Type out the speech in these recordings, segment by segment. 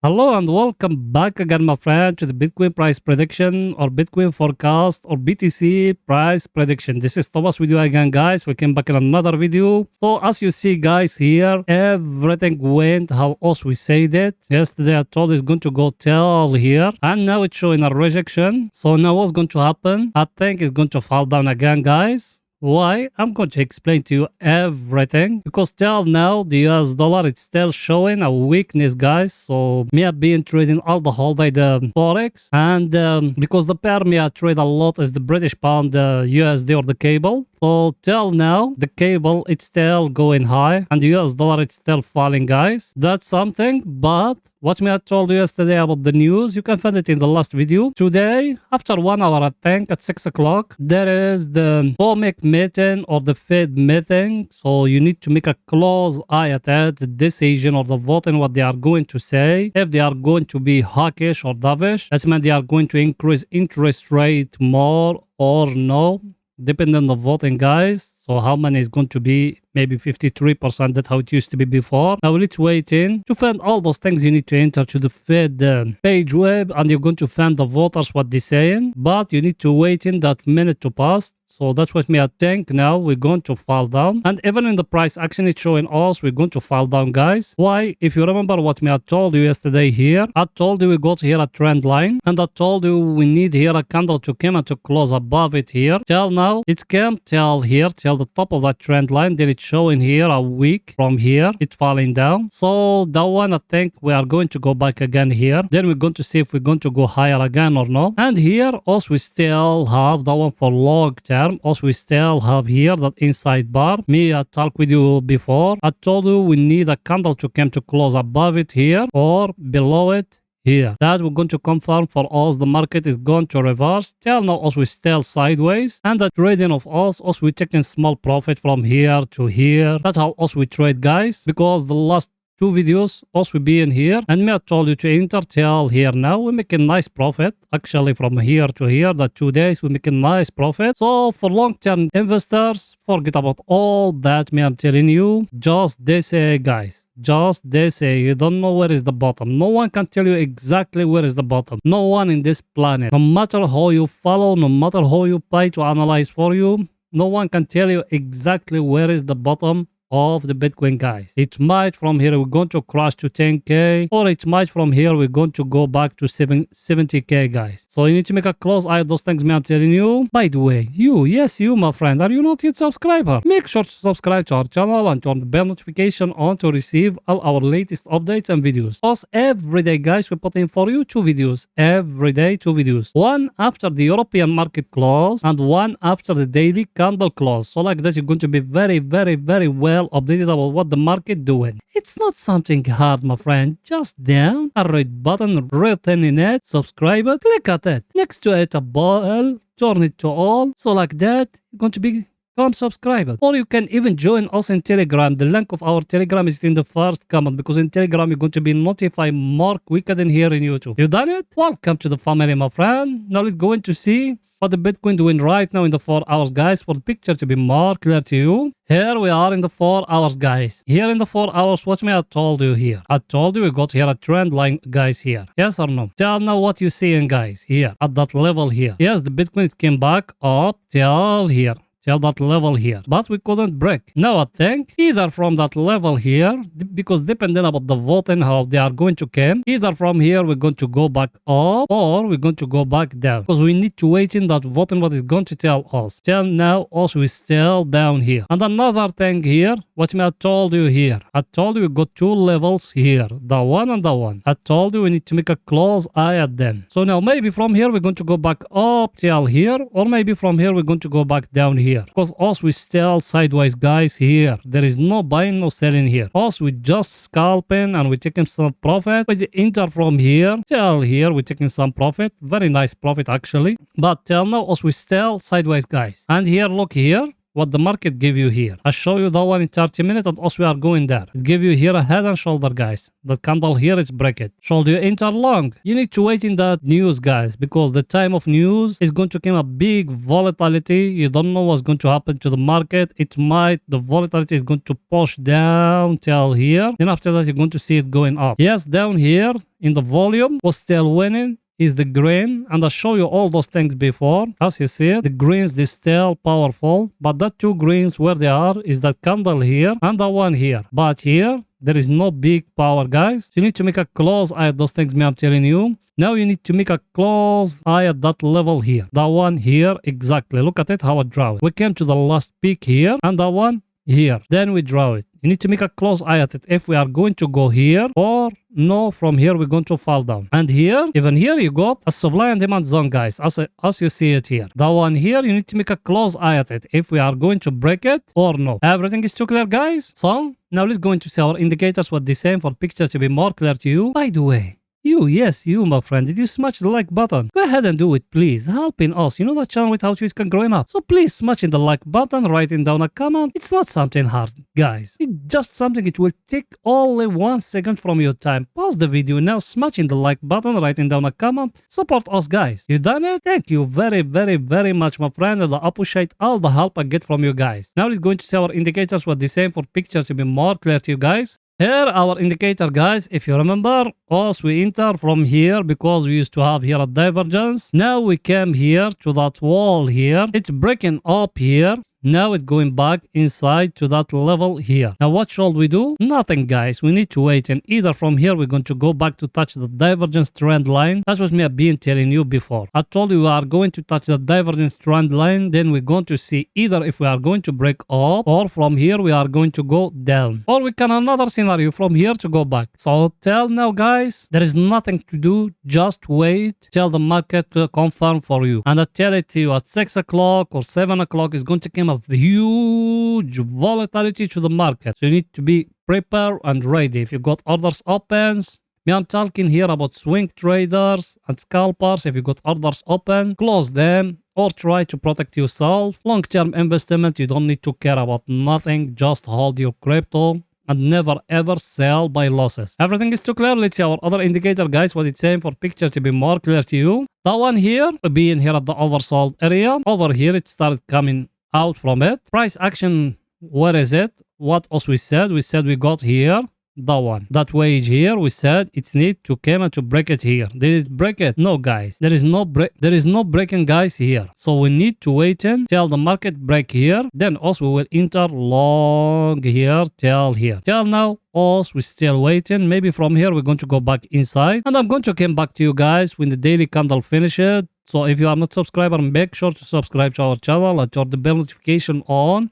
Hello and welcome back again, my friend, to the Bitcoin price prediction or Bitcoin forecast or BTC price prediction. This is Thomas with you again, guys. We came back in another video. So as you see, guys, here, everything went how else we said it. Yesterday, I told it's going to go tell here, and now it's showing a rejection. So now what's going to happen? I think it's going to fall down again, guys. Why? I'm going to explain to you everything because till now the US dollar is still showing a weakness, guys. So me have been trading all the whole day the forex, and because the pair me I trade a lot is the British pound, the USD or the cable. So till now the cable it's still going high and the US dollar it's still falling, guys. That's something. But what me I told you yesterday about the news, you can find it in the last video. Today, after 1 hour, I think at 6 o'clock, there is the FOMC meeting or the Fed meeting. So you need to make a close eye at that, the decision or the voting, what they are going to say. If they are going to be hawkish or dovish, that means they are going to increase interest rate more or no, depending on the voting, guys. So how many is going to be? Maybe 53%. That's how it used to be before. Now let's wait in to find all those things. You need to enter to the Fed page web, and you're going to find the voters what they're saying. But you need to wait in that minute to pass. So that's what me I think now we're going to fall down. And even in the price action it's showing us we're going to fall down, guys. Why? If you remember what me I told you yesterday here, I told you we got here a trend line, and I told you we need here a candle to come and to close above it here. Till now it came till here, till the top of that trend line. Then it's showing here a week from here, it's falling down. So that one I think we are going to go back again here. Then we're going to see if we're going to go higher again or not. And here also we still have that one for long term. Also we still have here that inside bar. Me I talked with you before. I told you we need a candle to come to close above it here or below it here. That we're going to confirm for us the market is going to reverse. Till now also we still sideways, and the trading of us also we taking small profit from here to here. That's how also we trade, guys, because the last two videos also being here, and me I told you to enter till here. Now we make a nice profit actually from here to here. The 2 days we make a nice profit. So for long-term investors, forget about all that me I'm telling you. Just they say, guys, just they say you don't know where is the bottom. No one can tell you exactly where is the bottom. No one in this planet, no matter how you follow, no matter how you pay to analyze for you, no one can tell you exactly where is the bottom of the Bitcoin, guys. It might from here we're going to crash to 10k, or it might from here we're going to go back to 70k, guys. So you need to make a close eye at those things me I'm telling you. By the way, yes you my friend, are you not yet subscriber? Make sure to subscribe to our channel and turn the bell notification on to receive all our latest updates and videos. Plus every day, guys, we put in for you 2 videos. Every day 2 videos. One after the European market close and one after the daily candle close. So like that you're going to be very well updated about what the market doing. It's not something hard, my friend. Just down a red button written in it, subscribe it, click at it. Next to it a bell, turn it to all. So like that you're going to become subscriber. Or you can even join us in Telegram. The link of our Telegram is in the first comment, because in Telegram you're going to be notified more quicker than here in YouTube. You done it? Welcome to the family, my friend. Now let's go in to see what the Bitcoin doing right now in the 4 hours, guys, for the picture to be more clear to you. Here we are in the 4 hours, guys. Here in the 4 hours, what me I told you here. I told you we got here a trend line, guys, here. Yes or no? Tell now what you seeing, guys, here at that level here. Yes, the Bitcoin it came back up till here. Till that level here, but we couldn't break. Now I think either from that level here, because depending about the voting how they are going to come, either from here we're going to go back up or we're going to go back down, because we need to wait in that voting what is going to tell us. Till now also we still down here. And another thing here, what me I told you here, I told you we got 2 levels here, the one and the one. I told you we need to make a close eye at them. So now maybe from here we're going to go back up till here, or maybe from here we're going to go back down here. Because us we still sideways, guys, here. There is no buying, no selling here. Us we just scalping and we're taking some profit. We enter from here till here, we're taking some profit. Very nice profit actually. But till now us we still sideways, guys. And here, look here. what the market give you here. I'll show you that one in 30 minutes and also we are going there. It give you here a head and shoulder, guys. That candle here is break it. Should you enter long? You need to wait in that news, guys, because the time of news is going to come a big volatility. You don't know what's going to happen to the market. It might, the volatility is going to push down till here. Then after that, you're going to see it going up. Yes, down here in the volume was still winning. Is the green, and I'll show you all those things before. As you see it, the greens, they still powerful, but that two greens where they are is that candle here and the one here. But here there is no big power, guys. You need to make a close eye at those things, me, I'm telling you. Now you need to make a close eye at that level here, that one here. Exactly, look at it, how I draw it. We came to the last peak here and that one here, then we draw it. You need to make a close eye at it if we are going to go here or no, from here we're going to fall down. And here, even here, you got a supply and demand zone, guys, as you see it here. The one here, you need to make a close eye at it if we are going to break it or no. Everything is too clear, guys. So now let's go into see our indicators, what they say for picture to be more clear to you. By the way, yes, you, my friend, did you smash the like button? Go ahead and do it, please. Helping us. You know that channel without you it can growing up. So please smash in the like button, writing down a comment. It's not something hard, guys. It's just something it will take only 1 second from your time. Pause the video now, smash in the like button, writing down a comment. Support us, guys. You done it? Thank you very, very, very much, my friend. And I appreciate all the help I get from you guys. Now let's go into see our indicators, what the same for picture to be more clear to you guys. Here our indicator, guys, if you remember us, we enter from here because we used to have here a divergence. Now we came here to that wall here. It's breaking up here. Now it's going back inside to that level here. Now what should we do? Nothing, guys. We need to wait, and either from here we're going to go back to touch the divergence trend line. That was me being telling you before. I told you we are going to touch the divergence trend line. Then we're going to see either if we are going to break up or from here we are going to go down. Or we can another scenario from here to go back. So till now, guys, there is nothing to do. Just wait till the market to confirm for you. And I tell it to you at 6 o'clock or 7 o'clock is going to come a huge volatility to the market. So you need to be prepared and ready. If you got orders opens, I'm talking here about swing traders and scalpers. If you got orders open, close them or try to protect yourself. Long-term investment, you don't need to care about nothing. Just hold your crypto and never ever sell by losses. Everything is too clear. Let's see our other indicator, guys, what it's saying for picture to be more clear to you. That one here, being here at the oversold area. Over here, it started coming out from it. Price action, where is it? What else we said? We said we got here. That one. That wage here, we said it's need to come and to break it here. Did it break it? No, guys. There is no breaking, guys, here. So we need to wait till the market break here. Then also we will enter long here till here. Till now, also we're still waiting. Maybe from here we're going to go back inside. And I'm going to come back to you guys when the daily candle finishes. So if you are not subscriber, make sure to subscribe to our channel and turn the bell notification on.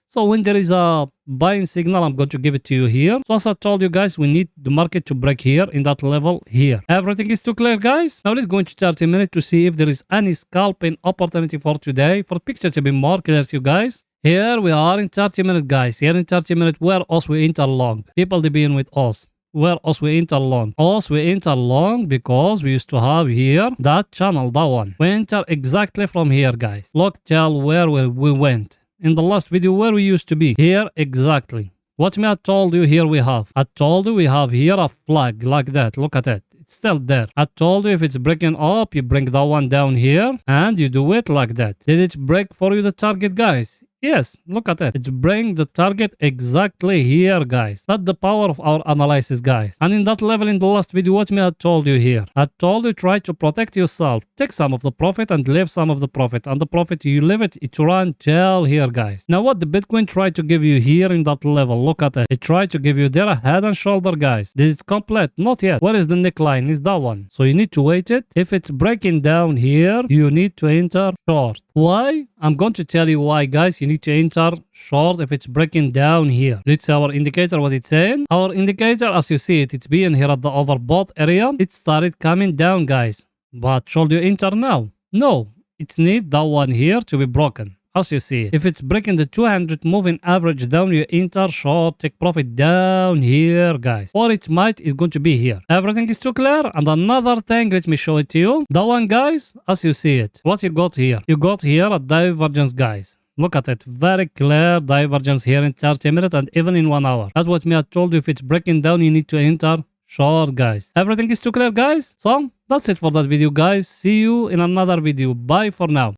So when there is a buying signal, I'm going to give it to you here. So as I told you guys, we need the market to break here in that level here. Everything is too clear, guys. Now let's go into 30 minutes to see if there is any scalping opportunity for today. For picture to be more clear to you guys. Here we are in 30 minutes, guys. Here in 30 minutes, where else we enter long? People they being with us. Where else we enter long? Also we enter long because we used to have here that channel, that one. We enter exactly from here, guys. Look, tell where we went. In the last video where we used to be. Here exactly. What me I told you here we have. I told you we have here a flag like that. Look at it. It's still there. I told you if it's breaking up, you bring that one down here and you do it like that. Did it break for you the target, guys? Yes, look at it. It's bring the target exactly here, guys. That's the power of our analysis, guys. And in that level in the last video, what me I told you here. I told you try to protect yourself. Take some of the profit and leave some of the profit. And the profit you leave it, it run till here, guys. Now what the Bitcoin tried to give you here in that level, look at it. It tried to give you there a head and shoulder, guys. This is complete. Not yet. Where is the neckline? Is that one. So you need to wait it. If it's breaking down here, you need to enter short. Why? I'm going to tell you why, guys. You need to enter short if it's breaking down here. Let's see our indicator, what it's saying. Our indicator, as you see it, it's being here at the overbought area. It started coming down, guys. But should you enter now? No. It needs that one here to be broken. As you see, if it's breaking the 200 moving average down, you enter short, take profit down here, guys. Or it might is going to be here. Everything is too clear. And another thing, let me show it to you. That one, guys, as you see it, what you got here? You got here a divergence, guys. Look at it. Very clear divergence here in 30 minutes and even in 1 hour. That's what me I told you. If it's breaking down, you need to enter short, guys. Everything is too clear, guys. So that's it for that video, guys. See you in another video. Bye for now.